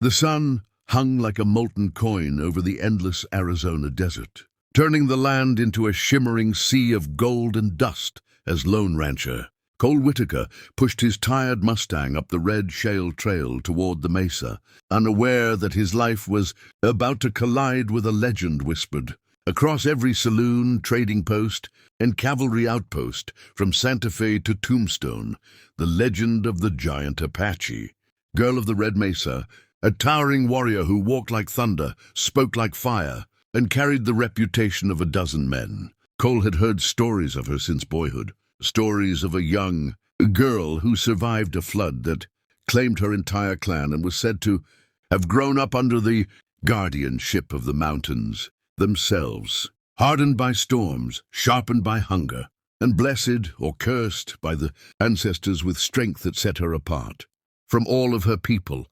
The sun hung like a molten coin over the endless Arizona desert, turning the land into a shimmering sea of gold and dust. As lone rancher, Cole Whitaker pushed his tired Mustang up the red shale trail toward the mesa, unaware that his life was about to collide with a legend whispered across every saloon, trading post, and cavalry outpost from Santa Fe to Tombstone, the legend of the Giant Apache Girl of the Red Mesa, a towering warrior who walked like thunder, spoke like fire, and carried the reputation of a dozen men. Cole had heard stories of her since boyhood, stories of a young girl who survived a flood that claimed her entire clan and was said to have grown up under the guardianship of the mountains themselves, hardened by storms, sharpened by hunger, and blessed or cursed by the ancestors with strength that set her apart from all of her people.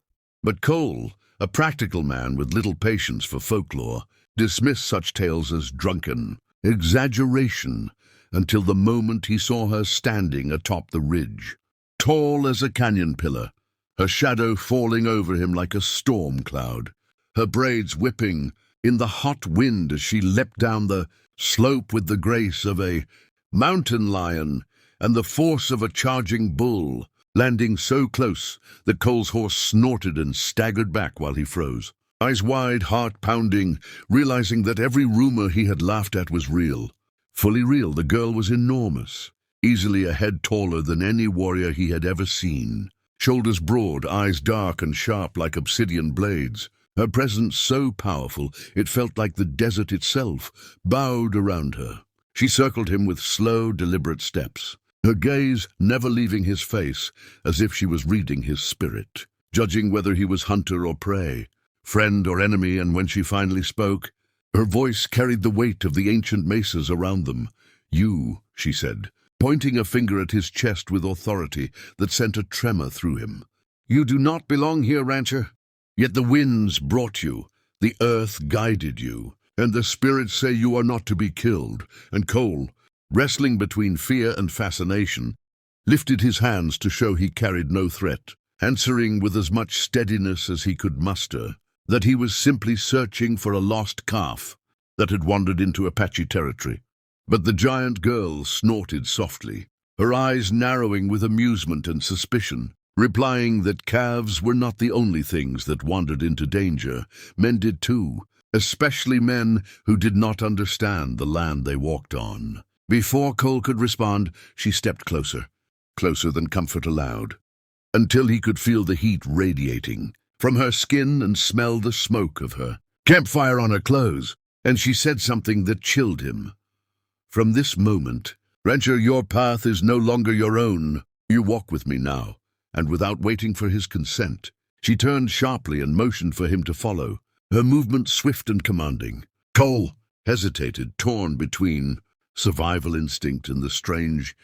But Cole, a practical man with little patience for folklore, dismissed such tales as drunken exaggeration until the moment he saw her standing atop the ridge, tall as a canyon pillar, her shadow falling over him like a storm cloud, her braids whipping in the hot wind as she leapt down the slope with the grace of a mountain lion and the force of a charging bull, landing so close that Cole's horse snorted and staggered back while he froze, eyes wide, heart pounding, realizing that every rumor he had laughed at was real. Fully real. The girl was enormous, easily a head taller than any warrior he had ever seen, shoulders broad, eyes dark and sharp like obsidian blades. Her presence so powerful it felt like the desert itself bowed around her. She circled him with slow, deliberate steps, her gaze never leaving his face, as if she was reading his spirit, judging whether he was hunter or prey, friend or enemy. And when she finally spoke, her voice carried the weight of the ancient mesas around them. "You," she said, pointing a finger at his chest with authority that sent a tremor through him. "You do not belong here, rancher. Yet the winds brought you, the earth guided you, and the spirits say you are not to be killed." And Cole, wrestling between fear and fascination, lifted his hands to show he carried no threat, answering with as much steadiness as he could muster that he was simply searching for a lost calf that had wandered into Apache territory. But the giant girl snorted softly, her eyes narrowing with amusement and suspicion, replying that calves were not the only things that wandered into danger. Men did too, especially men who did not understand the land they walked on. Before Cole could respond, she stepped closer, closer than comfort allowed, until he could feel the heat radiating from her skin and smell the smoke of her campfire on her clothes. And she said something that chilled him. "From this moment, rancher, your path is no longer your own. You walk with me now." And without waiting for his consent, she turned sharply and motioned for him to follow, her movement swift and commanding. Cole hesitated, torn between survival instinct and the strange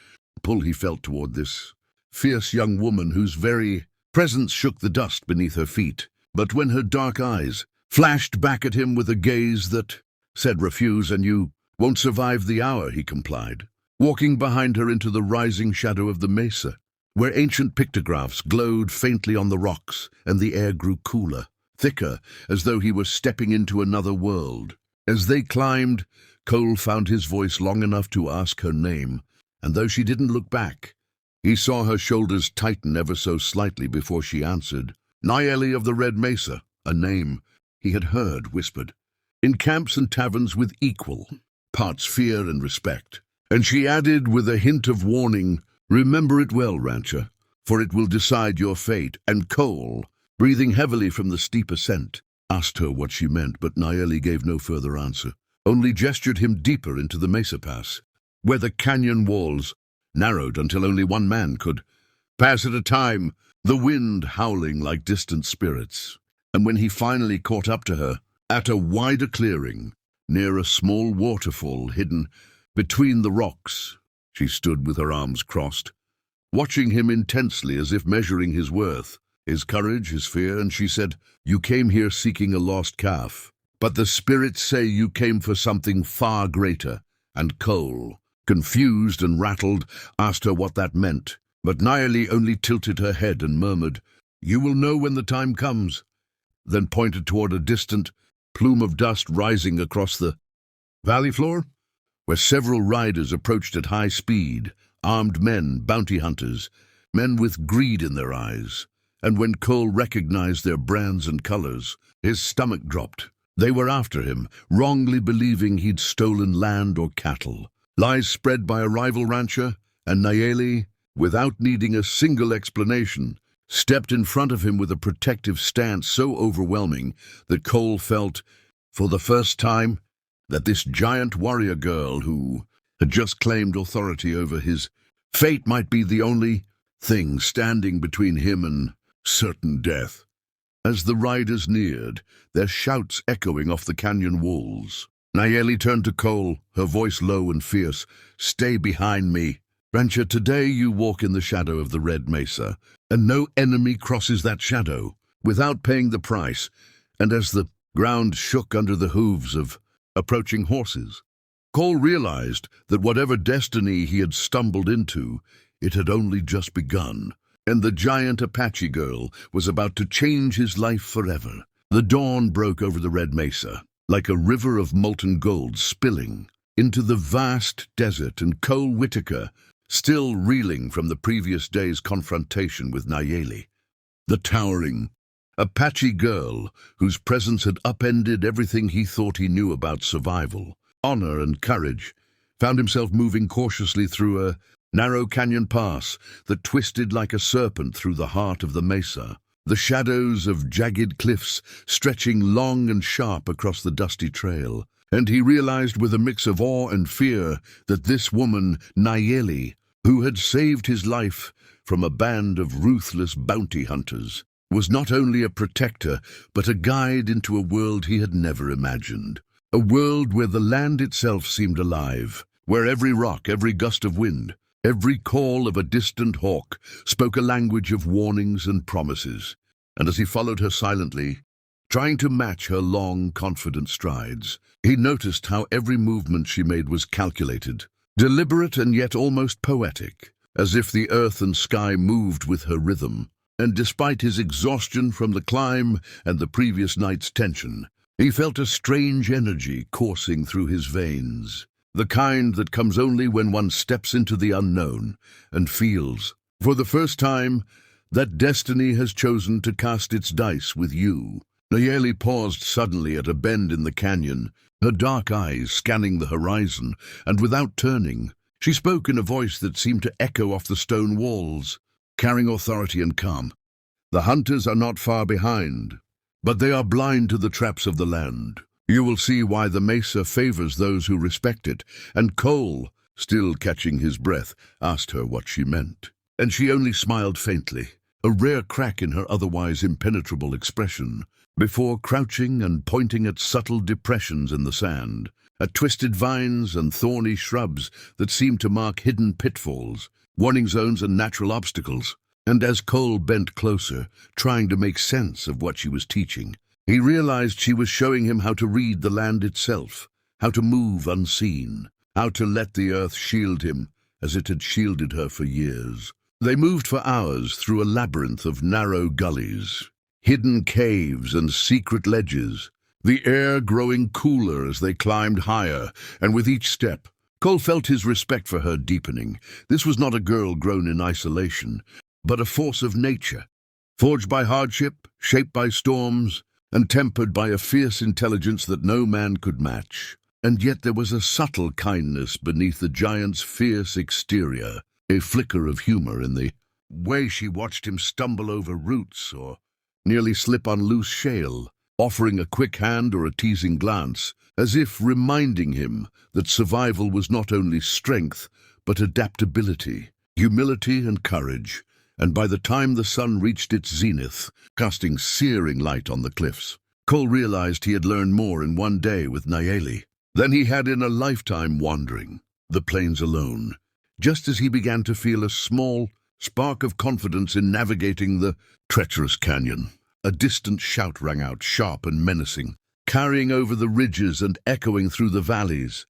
pull he felt toward this fierce young woman whose very presence shook the dust beneath her feet. But when her dark eyes flashed back at him with a gaze that said refuse, and you won't survive the hour, he complied, walking behind her into the rising shadow of the mesa, where ancient pictographs glowed faintly on the rocks and the air grew cooler, thicker, as though he were stepping into another world. As they climbed, Cole found his voice long enough to ask her name, and though she didn't look back, he saw her shoulders tighten ever so slightly before she answered. Nayeli of the Red Mesa, a name he had heard whispered in camps and taverns with equal parts fear and respect. And she added with a hint of warning, "Remember it well, rancher, for it will decide your fate." And Cole, breathing heavily from the steep ascent, asked her what she meant, but Nayeli gave no further answer, only gestured him deeper into the mesa pass, where the canyon walls narrowed until only one man could pass at a time, the wind howling like distant spirits. And when he finally caught up to her, at a wider clearing, near a small waterfall hidden between the rocks, she stood with her arms crossed, watching him intensely as if measuring his worth, his courage, his fear, and she said, "You came here seeking a lost calf, but the spirits say you came for something far greater." And Cole, confused and rattled, asked her what that meant, but Nayeli only tilted her head and murmured, "You will know when the time comes." then pointed toward a distant plume of dust rising across the valley floor, where several riders approached at high speed, armed men, bounty hunters, men with greed in their eyes. And when Cole recognized their brands and colors, his stomach dropped. They were after him, wrongly believing he'd stolen land or cattle. Lies spread by a rival rancher, and Nayeli, without needing a single explanation, stepped in front of him with a protective stance so overwhelming that Cole felt, for the first time, that this giant warrior girl who had just claimed authority over his fate might be the only thing standing between him and certain death. As the riders neared, their shouts echoing off the canyon walls, Nayeli turned to Cole, her voice low and fierce. "Stay behind me. Rancher, today you walk in the shadow of the Red Mesa, and no enemy crosses that shadow without paying the price." And as the ground shook under the hooves of approaching horses, Cole realized that whatever destiny he had stumbled into, it had only just begun, and the Giant Apache Girl was about to change his life forever. The dawn broke over the Red Mesa, like a river of molten gold spilling into the vast desert, and Cole Whitaker, still reeling from the previous day's confrontation with Nayeli, the towering Apache girl whose presence had upended everything he thought he knew about survival, honor, and courage, found himself moving cautiously through a narrow canyon pass that twisted like a serpent through the heart of the mesa, the shadows of jagged cliffs stretching long and sharp across the dusty trail. And he realized with a mix of awe and fear that this woman, Nayeli, who had saved his life from a band of ruthless bounty hunters, was not only a protector, but a guide into a world he had never imagined. A world where the land itself seemed alive, where every rock, every gust of wind, every call of a distant hawk spoke a language of warnings and promises. And as he followed her silently, trying to match her long, confident strides, he noticed how every movement she made was calculated, deliberate and yet almost poetic, as if the earth and sky moved with her rhythm. And despite his exhaustion from the climb and the previous night's tension, he felt a strange energy coursing through his veins, the kind that comes only when one steps into the unknown and feels, for the first time, that destiny has chosen to cast its dice with you. Nayeli paused suddenly at a bend in the canyon, her dark eyes scanning the horizon, and without turning, she spoke in a voice that seemed to echo off the stone walls, carrying authority and calm. "The hunters are not far behind, but they are blind to the traps of the land. You will see why the mesa favors those who respect it." And Cole, still catching his breath, asked her what she meant. And she only smiled faintly, a rare crack in her otherwise impenetrable expression, before crouching and pointing at subtle depressions in the sand, at twisted vines and thorny shrubs that seemed to mark hidden pitfalls, warning zones and natural obstacles. And as Cole bent closer, trying to make sense of what she was teaching, he realized she was showing him how to read the land itself, how to move unseen, how to let the earth shield him as it had shielded her for years. They moved for hours through a labyrinth of narrow gullies, hidden caves and secret ledges, the air growing cooler as they climbed higher, and with each step, Cole felt his respect for her deepening. This was not a girl grown in isolation, but a force of nature, forged by hardship, shaped by storms, and tempered by a fierce intelligence that no man could match. And yet there was a subtle kindness beneath the giant's fierce exterior, a flicker of humor in the way she watched him stumble over roots or nearly slip on loose shale, offering a quick hand or a teasing glance, as if reminding him that survival was not only strength, but adaptability, humility, and courage. And by the time the sun reached its zenith, casting searing light on the cliffs, Cole realized he had learned more in one day with Nayeli than he had in a lifetime wandering the plains alone, just as he began to feel a small spark of confidence in navigating the treacherous canyon. A distant shout rang out, sharp and menacing, carrying over the ridges and echoing through the valleys.